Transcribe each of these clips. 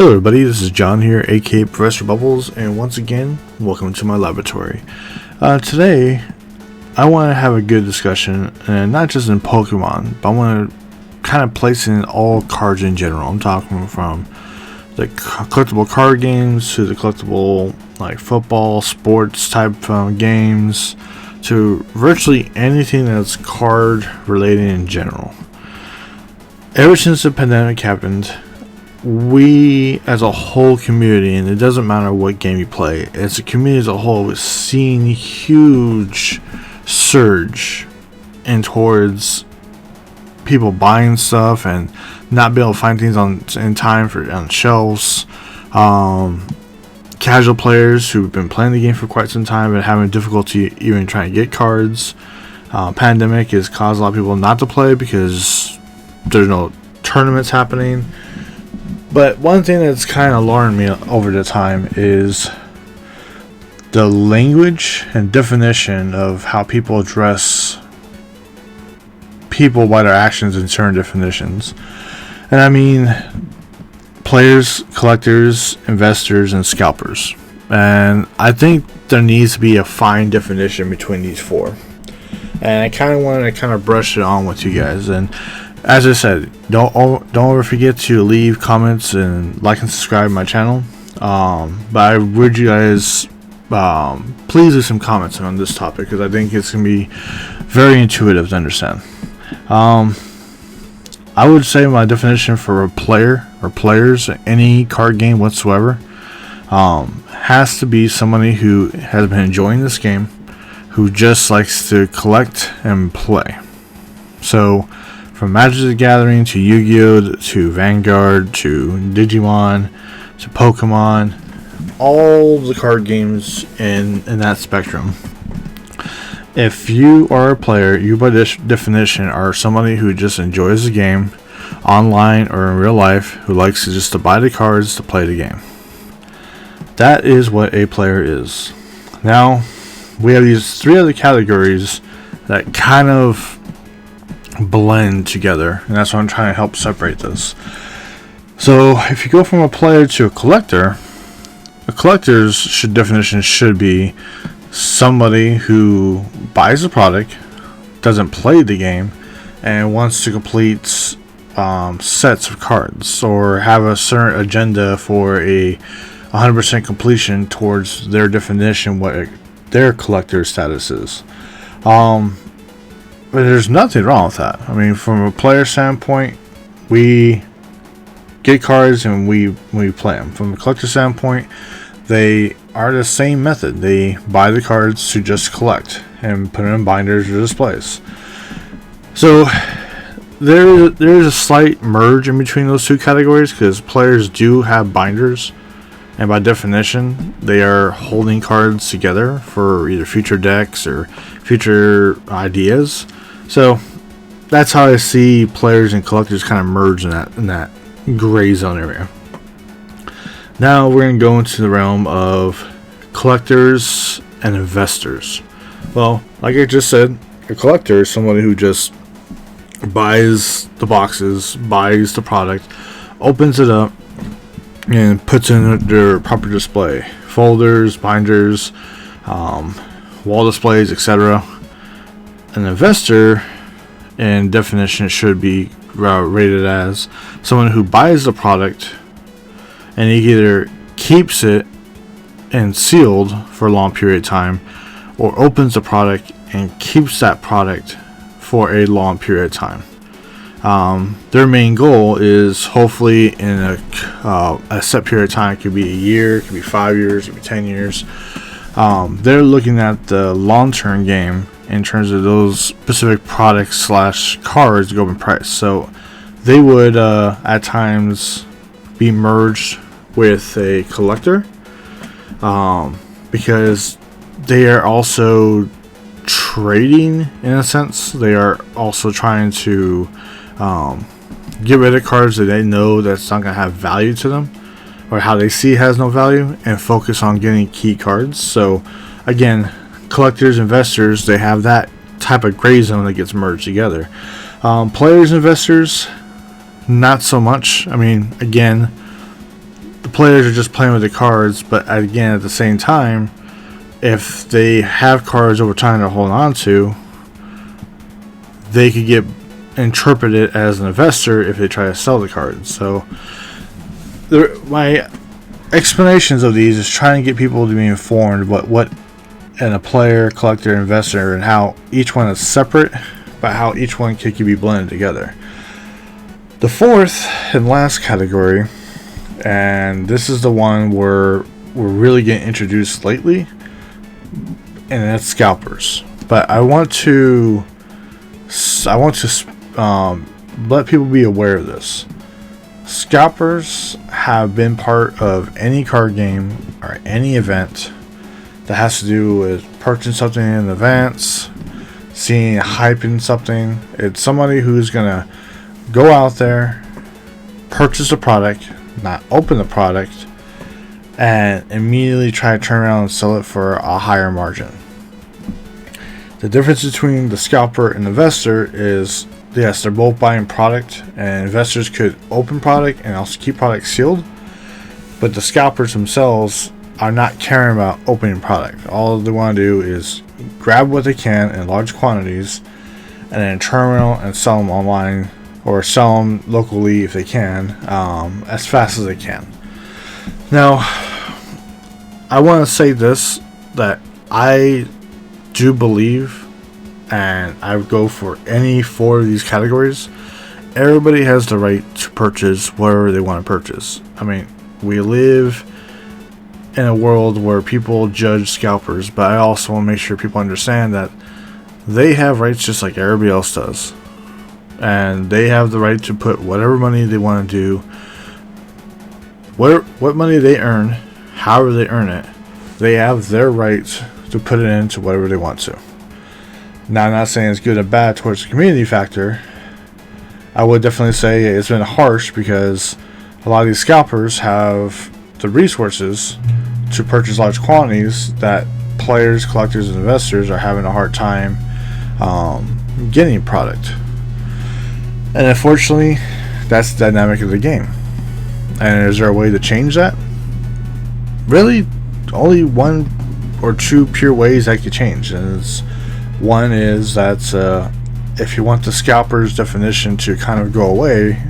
Hello everybody, this is John here, aka Professor Bubbles, and once again, welcome to my laboratory. Today, I want to have a good discussion, and not just in Pokemon, but I want to kind of place in all cards in general. I'm talking from the collectible card games to the collectible like football, sports type games, to virtually anything that's card related in general. Ever since the pandemic happened, we as a whole community, and it doesn't matter what game you play, as a community as a whole, is seeing a huge surge in towards people buying stuff and not being able to find things in time on shelves. Casual players who've been playing the game for quite some time and having difficulty even trying to get cards. Pandemic has caused a lot of people not to play because there's no tournaments happening. But one thing that's kind of alarmed me over the time is the language and definition of how people address people by their actions in certain definitions. And I mean players, collectors, investors, and scalpers. And I think there needs to be a fine definition between these four. And I kind of want to brush it on with you guys. And as I said, don't ever forget to leave comments and like and subscribe to my channel. But I urge you guys, please leave some comments on this topic because I think it's going to be very intuitive to understand. I would say my definition for a player or players in any card game whatsoever has to be somebody who has been enjoying this game, who just likes to collect and play. So from Magic the Gathering to Yu-Gi-Oh! To Vanguard to Digimon to Pokemon, all the card games in that spectrum. If you are a player, you by definition are somebody who just enjoys the game online or in real life, who likes to buy the cards to play the game. That is what a player is. Now, we have these three other categories that kind of blend together, and that's why I'm trying to help separate this. So if you go from a player to a collector's definition should be somebody who buys the product, doesn't play the game, and wants to complete sets of cards or have a certain agenda for a 100% completion towards their definition, what their collector status is. But there's nothing wrong with that. I mean, from a player standpoint, we get cards and we play them. From a collector standpoint, they are the same method. They buy the cards to just collect and put them in binders or displays. So there is a slight merge in between those two categories because players do have binders, and by definition, they are holding cards together for either future decks or future ideas. So that's how I see players and collectors kind of merge in that gray zone area. Now we're going to go into the realm of collectors and investors. Well, like I just said, a collector is somebody who just buys the boxes, buys the product, opens it up, and puts in their proper display. Folders, binders, wall displays, etc. An investor, in definition, should be rated as someone who buys the product and he either keeps it and sealed for a long period of time, or opens the product and keeps that product for a long period of time. Their main goal is hopefully in a set period of time. It could be a year, it could be 5 years, it could be 10 years. They're looking at the long-term game in terms of those specific products / cards go up in price. So they would at times be merged with a collector because they are also trading in a sense. They are also trying to get rid of cards that they know that's not going to have value to them, or how they see it has no value, and focus on getting key cards. So again, collectors, investors, they have that type of gray zone that gets merged together. Players, investors, not so much. I mean, again, players are just playing with the cards, but again, at the same time, if they have cards over time to hold on to, they could get interpreted as an investor if they try to sell the cards. So my explanations of these is trying to get people to be informed about what and a player, collector, investor, and how each one is separate, but how each one can be blended together. The fourth and last category, and this is the one where we're really getting introduced lately, and that's scalpers. But I want to let people be aware of this. Scalpers have been part of any card game or any event that has to do with purchasing something in advance, seeing hype in something. It's somebody who's gonna go out there, purchase a product, not open the product, and immediately try to turn around and sell it for a higher margin. The difference between the scalper and investor is, yes, they're both buying product, and investors could open product and also keep product sealed, but the scalpers themselves are not caring about opening product. All they want to do is grab what they can in large quantities and then turn around and sell them online, or sell them locally if they can, as fast as they can. Now, I want to say this, that I do believe, and I would go for any four of these categories, everybody has the right to purchase whatever they want to purchase. I mean, we live in a world where people judge scalpers, but I also want to make sure people understand that they have rights just like everybody else does, and they have the right to put whatever money they want to do, what money they earn, however they earn it. They have their right to put it into whatever they want to. Now, I'm not saying it's good or bad towards the community factor. I would definitely say it's been harsh because a lot of these scalpers have the resources to purchase large quantities that players, collectors, and investors are having a hard time getting product. And unfortunately, that's the dynamic of the game. And is there a way to change that? Really, only one or two pure ways that could change. And one is that if you want the scalper's definition to kind of go away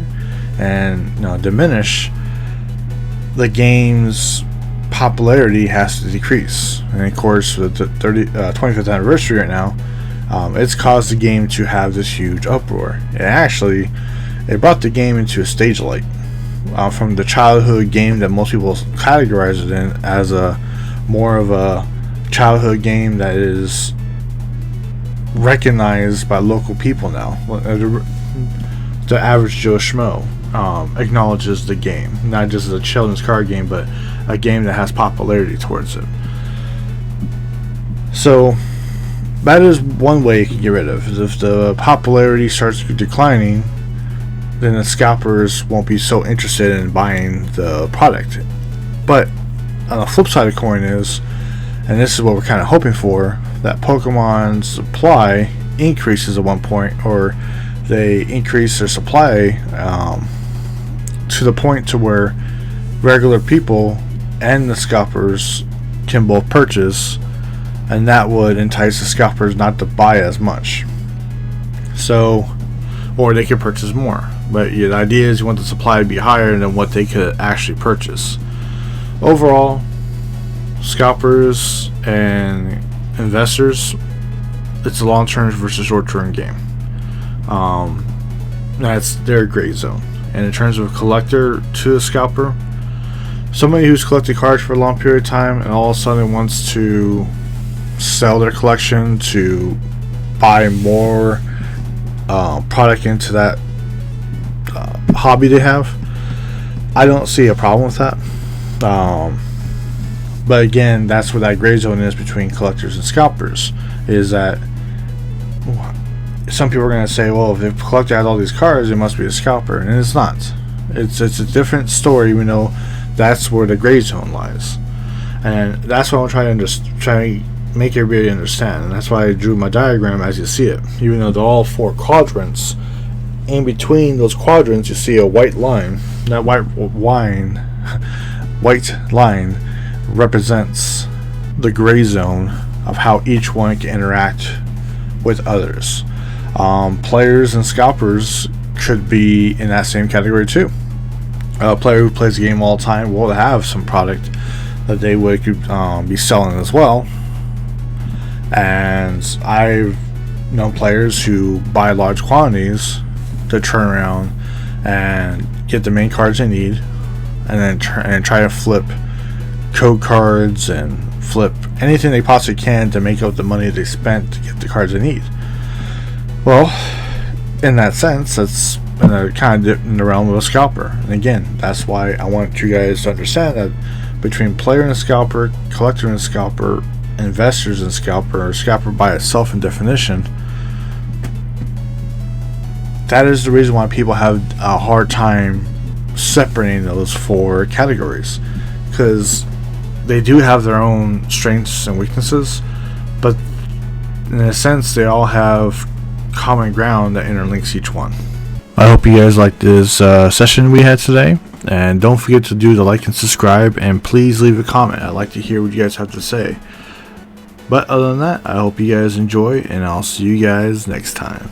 and diminish, the game's popularity has to decrease. And of course, with the 25th anniversary right now, it's caused the game to have this huge uproar. And actually, it brought the game into a stage light. From the childhood game that most people categorize it in as a more of a childhood game that is recognized by local people now. The average Joe Schmo acknowledges the game, not just as a children's card game, but a game that has popularity towards it. So that is one way you can get rid of it. If the popularity starts declining, then the scalpers won't be so interested in buying the product. But on the flip side of the coin is, and this is what we're kind of hoping for, that Pokemon's supply increases at one point, or they increase their supply to the point to where regular people and the scalpers can both purchase, and that would entice the scalpers not to buy as much. So, or they could purchase more. But the idea is you want the supply to be higher than what they could actually purchase. Overall, scalpers and investors, it's a long-term versus short-term game. That's their gray zone. And in terms of a collector to a scalper, somebody who's collected cards for a long period of time and all of a sudden wants to sell their collection to buy more product into that hobby they have, I don't see a problem with that. But again, that's where that gray zone is between collectors and scalpers, is that some people are going to say, well, if the collector has all these cards, it must be a scalper, and it's not. It's a different story, even though that's where the gray zone lies. And that's what I'm trying to make everybody understand, and that's why I drew my diagram as you see it. Even though they're all four quadrants, in between those quadrants you see a white line. That white line white line represents the gray zone of how each one can interact with others. Players and scalpers could be in that same category too. A player who plays the game all the time will have some product that they would be selling as well. And I've known players who buy large quantities to turn around and get the main cards they need, and then try to flip code cards and flip anything they possibly can to make up the money they spent to get the cards they need. Well, in that sense, that's kind of in the realm of a scalper. And again, that's why I want you guys to understand that between player and scalper, collector and scalper, investors and scalper, or scalper by itself in definition, that is the reason why people have a hard time separating those four categories, because they do have their own strengths and weaknesses, but in a sense they all have common ground that interlinks each one. I hope you guys liked this session we had today, and don't forget to do the like and subscribe, and please leave a comment. I'd like to hear what you guys have to say. But other than that, I hope you guys enjoy, and I'll see you guys next time.